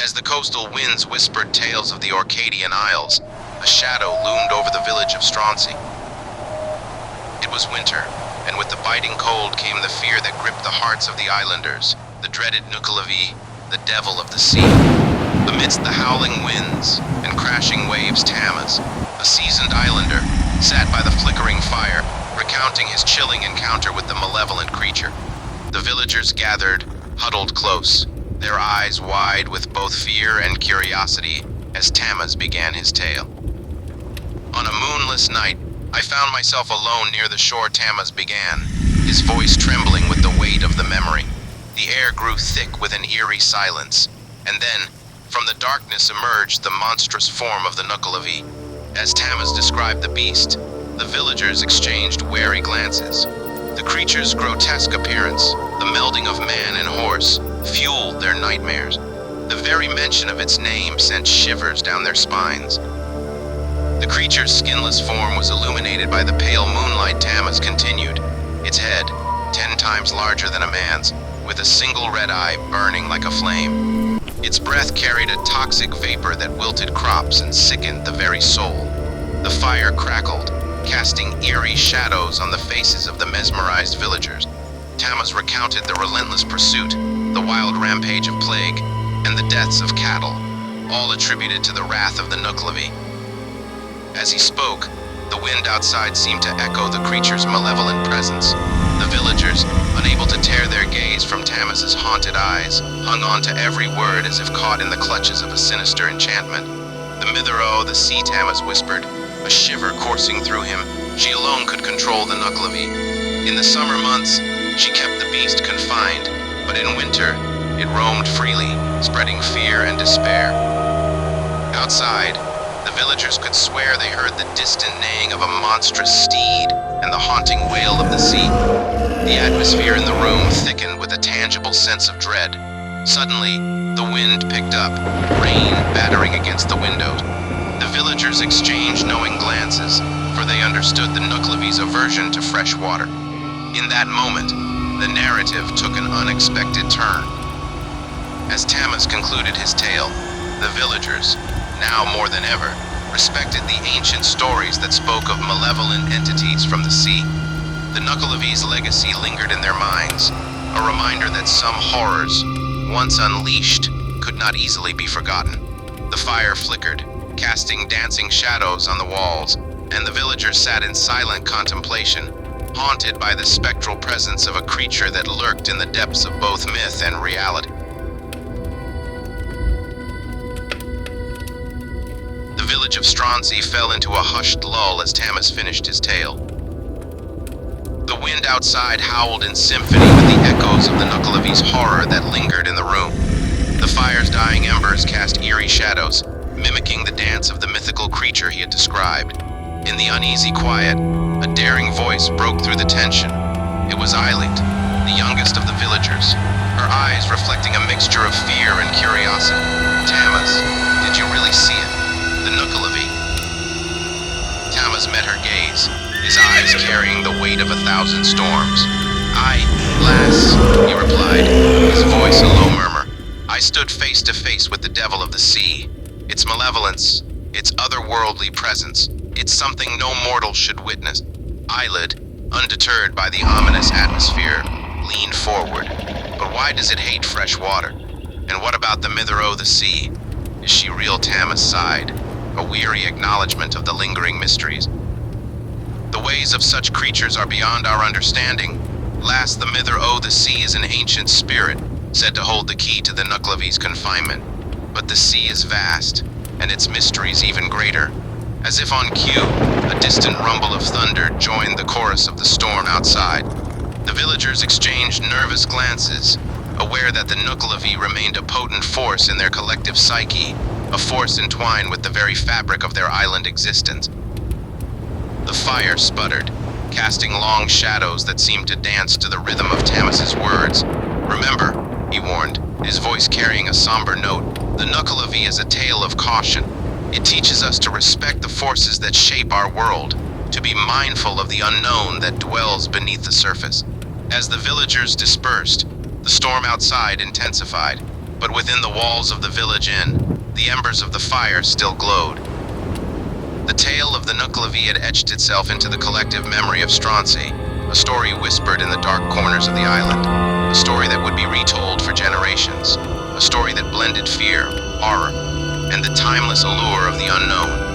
As the coastal winds whispered tales of the Orcadian Isles, a shadow loomed over the village of Stronsey. It was winter, and with the biting cold came the fear that gripped the hearts of the islanders, the dreaded Nuku'alovi, the devil of the sea. Amidst the howling winds and crashing waves, Tammuz, a seasoned islander, sat by the flickering fire, recounting his chilling encounter with the malevolent creature. The villagers gathered, huddled close, their eyes wide with both fear and curiosity as Tammuz began his tale. On a moonless night, I found myself alone near the shore. Tammuz began, his voice trembling with the weight of the memory. The air grew thick with an eerie silence, and then, from the darkness emerged the monstrous form of the Nuku'alovi. As Tammuz described the beast, the villagers exchanged wary glances. The creature's grotesque appearance, the melding of man and horse, fueled their nightmares. The very mention of its name sent shivers down their spines. The creature's skinless form was illuminated by the pale moonlight. Tammuz continued, its head, 10 times larger than a man's, with a single red eye burning like a flame. Its breath carried a toxic vapor that wilted crops and sickened the very soul. The fire crackled, casting eerie shadows on the faces of the mesmerized villagers. Tammuz recounted the relentless pursuit, the wild rampage of plague, and the deaths of cattle, all attributed to the wrath of the Nuku'alovi. As he spoke, the wind outside seemed to echo the creature's malevolent presence. The villagers, unable to tear their gaze from Tammuz's haunted eyes, hung on to every word as if caught in the clutches of a sinister enchantment. The Mither-O, the sea, Tammuz whispered, a shiver coursing through him. She alone could control the Nuku'alovi. In the summer months, she kept the beast confined, but in winter, it roamed freely, spreading fear and despair. Outside, the villagers could swear they heard the distant neighing of a monstrous steed and the haunting wail of the sea. The atmosphere in the room thickened with a tangible sense of dread. Suddenly, the wind picked up, rain battering against the windows. The villagers exchanged knowing glances, for they understood the Nuku'alovi's aversion to fresh water. In that moment, the narrative took an unexpected turn. As Tammuz concluded his tale, the villagers, now more than ever, respected the ancient stories that spoke of malevolent entities from the sea. The Nuku'alovi's legacy lingered in their minds, a reminder that some horrors, once unleashed, could not easily be forgotten. The fire flickered, casting dancing shadows on the walls, and the villagers sat in silent contemplation, haunted by the spectral presence of a creature that lurked in the depths of both myth and reality. The village of Stronsey fell into a hushed lull as Tammuz finished his tale. The wind outside howled in symphony with the echoes of the Nuku'alovi's horror that lingered in the room. The fire's dying embers cast eerie shadows, mimicking the dance of the mythical creature he had described. In the uneasy quiet, a daring voice broke through the tension. It was Eileen, the youngest of the villagers, her eyes reflecting a mixture of fear and curiosity. Tammuz, did you really see it? The Nuku'alovi. Tammuz met her gaze, his eyes carrying the weight of 1,000 storms. Lass, he replied, his voice a low murmur. I stood face to face with the devil of the sea. Its malevolence, its otherworldly presence, it's something no mortal should witness. Eyelid, undeterred by the ominous atmosphere, leaned forward. But why does it hate fresh water? And what about the Mither-O, the sea? Is she real? Tammuz sighed, a weary acknowledgement of the lingering mysteries. The ways of such creatures are beyond our understanding. Last, the Mither-O, the sea, is an ancient spirit, said to hold the key to the Nuku'alovi's confinement. But the sea is vast, and its mysteries even greater. As if on cue, a distant rumble of thunder joined the chorus of the storm outside. The villagers exchanged nervous glances, aware that the Nuku'alovi remained a potent force in their collective psyche, a force entwined with the very fabric of their island existence. The fire sputtered, casting long shadows that seemed to dance to the rhythm of Tammuz's words. Remember, he warned, his voice carrying a somber note, the Nuku'alovi is a tale of caution. It teaches us to respect the forces that shape our world, to be mindful of the unknown that dwells beneath the surface. As the villagers dispersed, the storm outside intensified. But within the walls of the village inn, the embers of the fire still glowed. The tale of the Nuclevi had etched itself into the collective memory of Stronsay, a story whispered in the dark corners of the island, a story that would be retold for generations, a story that blended fear, horror, and the timeless allure of the unknown.